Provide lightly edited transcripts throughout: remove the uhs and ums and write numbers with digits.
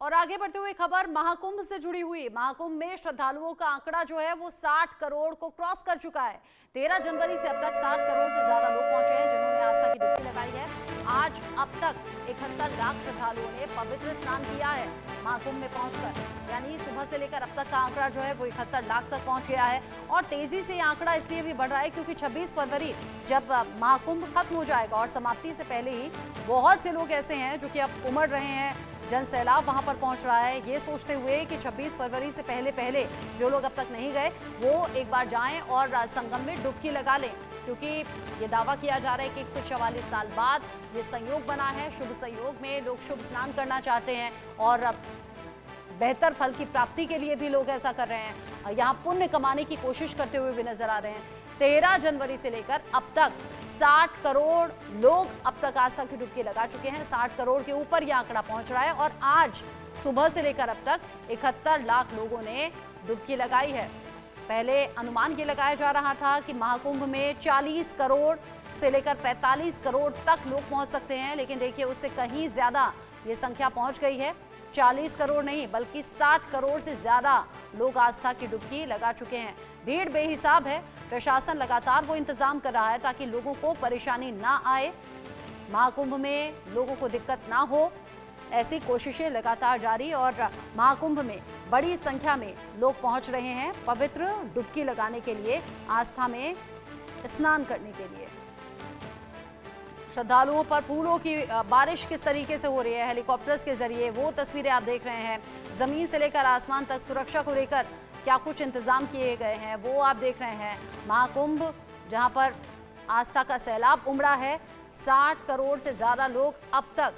और आगे बढ़ते हुए खबर महाकुंभ से जुड़ी हुई। महाकुंभ में श्रद्धालुओं का आंकड़ा जो है वो 60 करोड़ को क्रॉस कर चुका है। 13 जनवरी से अब तक 60 करोड़ से ज्यादा लोग पहुंचे हैं जिन्होंने आस्था की डुबकी लगाई है। आज अब तक 71 लाख श्रद्धालुओं ने पवित्र स्नान किया है महाकुंभ में पहुंचकर, यानी सुबह से लेकर अब तक का आंकड़ा जो है वो 71 लाख तक पहुंच गया है। और तेजी से ये आंकड़ा इसलिए भी बढ़ रहा है क्योंकि 26 फरवरी जब महाकुंभ खत्म हो जाएगा और समाप्ति से पहले ही बहुत से लोग ऐसे हैं जो कि अब उमड़ रहे हैं, जन सैलाब वहां पर पहुंच रहा है, ये सोचते हुए कि 26 फरवरी से पहले जो लोग अब तक नहीं गए वो एक बार जाएं और संगम में डुबकी लगा लें, क्योंकि ये दावा किया जा रहा है कि 144 साल बाद ये संयोग बना है। शुभ संयोग में लोग शुभ स्नान करना चाहते हैं और बेहतर फल की प्राप्ति के लिए भी लोग ऐसा कर रहे हैं, यहाँ पुण्य कमाने की कोशिश करते हुए भी नजर आ रहे हैं। 13 जनवरी से लेकर अब तक 60 करोड़ लोग अब तक आस्था की डुबकी लगा चुके हैं। 60 करोड़ के ऊपर यह आंकड़ा पहुंच रहा है और आज सुबह से लेकर अब तक 71 लाख लोगों ने डुबकी लगाई है। पहले अनुमान ये लगाया जा रहा था कि महाकुंभ में 40 करोड़ से लेकर 45 करोड़ तक लोग पहुंच सकते हैं, लेकिन देखिए उससे कहीं ज्यादा ये संख्या पहुंच गई है। 40 करोड़ नहीं बल्कि 60 करोड़ से ज्यादा लोग आस्था की डुबकी लगा चुके हैं। भीड़ बेहिसाब है। प्रशासन लगातार वो इंतजाम कर रहा है ताकि लोगों को परेशानी ना आए, महाकुंभ में लोगों को दिक्कत ना हो, ऐसी कोशिशें लगातार जारी। और महाकुंभ में बड़ी संख्या में लोग पहुंच रहे हैं पवित्र डुबकी लगाने के लिए, आस्था में स्नान करने के लिए। श्रद्धालुओं पर फूलों की बारिश किस तरीके से हो रही है, हेलीकॉप्टर्स के जरिए वो तस्वीरें आप देख रहे हैं। जमीन से लेकर आसमान तक सुरक्षा को लेकर क्या कुछ इंतजाम किए गए हैं वो आप देख रहे हैं। महाकुंभ जहां पर आस्था का सैलाब उमड़ा है, 60 करोड़ से ज्यादा लोग अब तक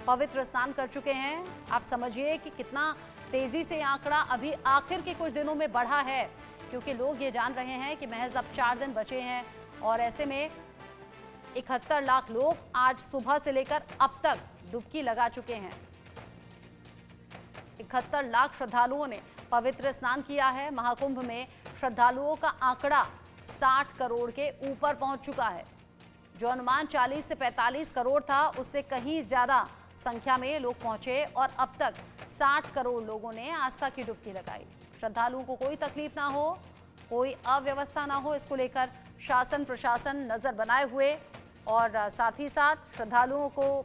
पवित्र स्नान कर चुके हैं। आप समझिए कि कितना तेजी से आंकड़ा अभी आखिर के कुछ दिनों में बढ़ा है, क्योंकि लोग ये जान रहे हैं कि महज अब 4 दिन बचे हैं और ऐसे में 71 लाख लोग आज सुबह से लेकर अब तक डुबकी लगा चुके हैं। 71 लाख श्रद्धालुओं ने पवित्र स्नान किया है। महाकुंभ में श्रद्धालुओं का आंकड़ा 60 करोड़ के ऊपर पहुंच चुका है। जो अनुमान 40 से 45 करोड़ था उससे कहीं ज्यादा संख्या में लोग पहुंचे और अब तक 60 करोड़ लोगों ने आस्था की डुबकी लगाई। श्रद्धालुओं को कोई तकलीफ ना हो, कोई अव्यवस्था ना हो, इसको लेकर शासन प्रशासन नजर बनाए हुए और साथ ही साथ श्रद्धालुओं को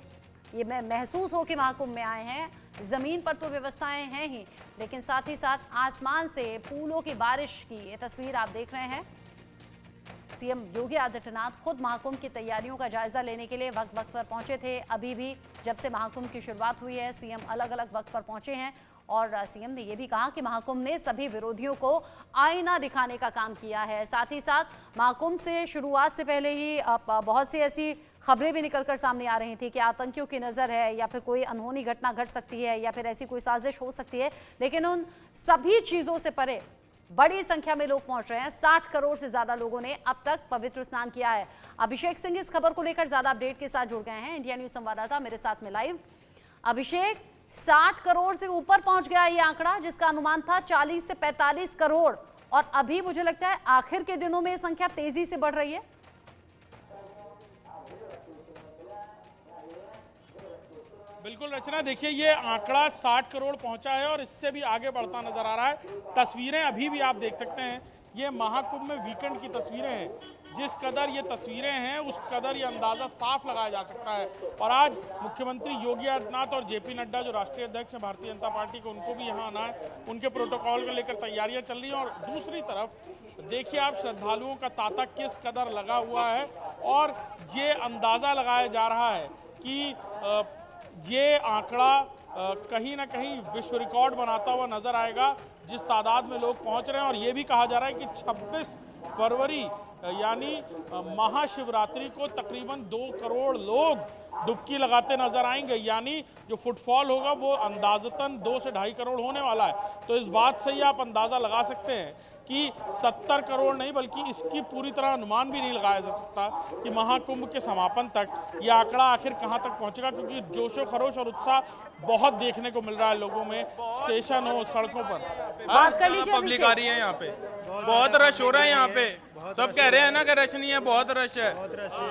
ये महसूस हो कि महाकुंभ में आए हैं। जमीन पर तो व्यवस्थाएं हैं ही, लेकिन साथ ही साथ आसमान से फूलों की बारिश की ये तस्वीर आप देख रहे हैं। सीएम योगी आदित्यनाथ खुद महाकुंभ की तैयारियों का जायजा लेने के लिए वक्त पर पहुंचे थे। अभी भी जब से महाकुंभ की शुरुआत हुई है सीएम अलग अलग वक्त पर पहुंचे हैं और सीएम ने यह भी कहा कि महाकुंभ ने सभी विरोधियों को आईना दिखाने का काम किया है। साथ ही साथ महाकुंभ से शुरुआत से पहले ही बहुत सी ऐसी खबरें भी निकलकर सामने आ रही थी कि आतंकियों की नज़र है या फिर कोई अनहोनी घटना घट सकती है या फिर ऐसी कोई साजिश हो सकती है, लेकिन उन सभी चीज़ों से परे बड़ी संख्या में लोग पहुंच रहे हैं। 60 करोड़ से ज्यादा लोगों ने अब तक पवित्र स्नान किया है। अभिषेक सिंह इस खबर को लेकर ज्यादा अपडेट के साथ जुड़ गए हैं, इंडिया न्यूज संवाददाता मेरे साथ में लाइव। अभिषेक, 60 करोड़ से ऊपर पहुंच गया ये आंकड़ा जिसका अनुमान था 40 से 45 करोड़ और अभी मुझे लगता है आखिर के दिनों में ये संख्या तेजी से बढ़ रही है। बिल्कुल रचना, देखिए ये आंकड़ा 60 करोड़ पहुंचा है और इससे भी आगे बढ़ता नजर आ रहा है। तस्वीरें अभी भी आप देख सकते हैं, ये महाकुंभ में वीकेंड की तस्वीरें हैं। जिस कदर ये तस्वीरें हैं उस कदर ये अंदाज़ा साफ लगाया जा सकता है। और आज मुख्यमंत्री योगी आदित्यनाथ और जेपी नड्डा जो राष्ट्रीय अध्यक्ष हैं भारतीय जनता पार्टी के, उनको भी यहाँ आना है। उनके प्रोटोकॉल को लेकर तैयारियाँ चल रही हैं और दूसरी तरफ देखिए आप श्रद्धालुओं का तांता किस कदर लगा हुआ है और ये अंदाज़ा लगाया जा रहा है कि ये आंकड़ा कहीं ना कहीं विश्व रिकॉर्ड बनाता हुआ नजर आएगा जिस तादाद में लोग पहुंच रहे हैं। और ये भी कहा जा रहा है कि 26 फरवरी यानी महाशिवरात्रि को तकरीबन 2 करोड़ लोग डुबकी लगाते नजर आएंगे, यानी जो फुटफॉल होगा वो अंदाजतन 2 से 2.5 करोड़ होने वाला है। तो इस बात से ही आप अंदाज़ा लगा सकते हैं कि 70 करोड़ नहीं बल्कि इसकी पूरी तरह अनुमान भी नहीं लगाया जा सकता कि महाकुंभ के समापन तक ये आंकड़ा आखिर कहां तक पहुंचेगा, क्योंकि जोशो खरोश और उत्साह बहुत देखने को मिल रहा है लोगों में, स्टेशन हो, सड़कों पर। बात कर लीजिए, पब्लिक आ रही है यहाँ पे, बहुत रश हो रहा है यहाँ पे। सब कह रहे हैं ना कि रश नहीं है, बहुत रश है,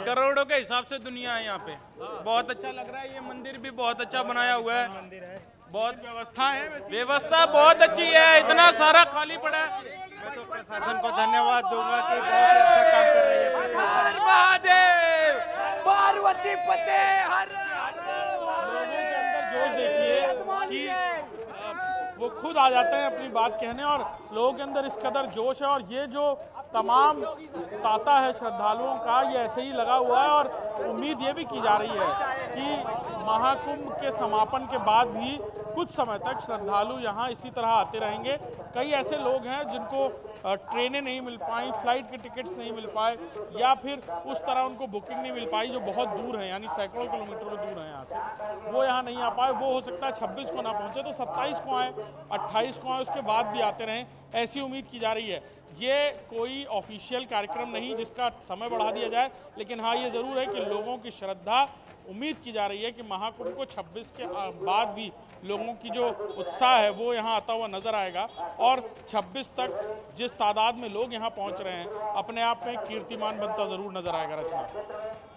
करोड़ों के हिसाब से दुनिया है यहाँ पे। बहुत अच्छा लग रहा है, ये मंदिर भी बहुत अच्छा बनाया हुआ है, बहुत व्यवस्था है वैसे? व्यवस्था बहुत अच्छी है, इतना सारा खाली पड़ा है। मैं तो प्रशासन को धन्यवाद दूंगा कि बहुत ही अच्छा काम कर रही है प्रशासन। महादेव पार्वती पते हर लोगों के अंदर जोश देखिए कि वो खुद आ जाते हैं अपनी बात कहने, और लोगों के अंदर इस कदर जोश है। और ये जो तमाम तांता है श्रद्धालुओं का, ये ऐसे ही लगा हुआ है। और उम्मीद ये भी की जा रही है कि महाकुंभ के समापन के बाद भी कुछ समय तक श्रद्धालु यहाँ इसी तरह आते रहेंगे। कई ऐसे लोग हैं जिनको ट्रेनें नहीं मिल पाई, फ्लाइट के टिकट्स नहीं मिल पाए, या फिर उस तरह उनको बुकिंग नहीं मिल पाई जो बहुत दूर है, यानी सैकड़ों किलोमीटर दूर है यहाँ से, वो यहाँ नहीं आ पाए। वो हो सकता है 26 को ना पहुँचे तो 27 को आए, 28 को आए, उसके बाद भी आते रहें, ऐसी उम्मीद की जा रही है। ये कोई ऑफिशियल कार्यक्रम नहीं जिसका समय बढ़ा दिया जाए, लेकिन हाँ ये ज़रूर है कि लोगों की श्रद्धा, उम्मीद की जा रही है कि महाकुंभ को 26 के बाद भी लोगों की जो उत्साह है वो यहाँ आता हुआ नजर आएगा। और 26 तक जिस तादाद में लोग यहाँ पहुँच रहे हैं, अपने आप में कीर्तिमान बनता ज़रूर नजर आएगा। रचना,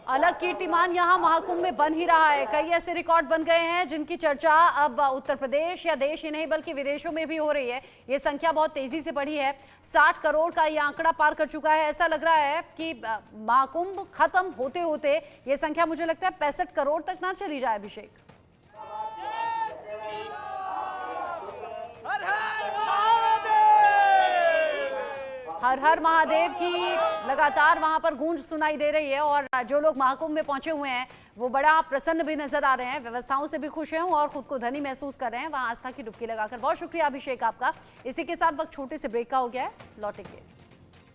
अलग कीर्तिमान यहाँ महाकुंभ में बन ही रहा है। कई ऐसे रिकॉर्ड बन गए हैं जिनकी चर्चा अब उत्तर प्रदेश या देश ही नहीं बल्कि विदेशों में भी हो रही है। ये संख्या बहुत तेजी से बढ़ी है, 60 करोड़ का ये आंकड़ा पार कर चुका है। ऐसा लग रहा है कि महाकुंभ खत्म होते होते ये संख्या मुझे लगता है 65 करोड़ तक ना चली जाए। अभिषेक, हर हर महादेव की लगातार वहां पर गूंज सुनाई दे रही है। और जो लोग महाकुंभ में पहुंचे हुए हैं वो बड़ा प्रसन्न भी नजर आ रहे हैं, व्यवस्थाओं से भी खुश हैं और खुद को धनी महसूस कर रहे हैं वहां आस्था की डुबकी लगाकर। बहुत शुक्रिया अभिषेक आपका। इसी के साथ वक्त छोटे से ब्रेक का हो गया है, लौटेंगे।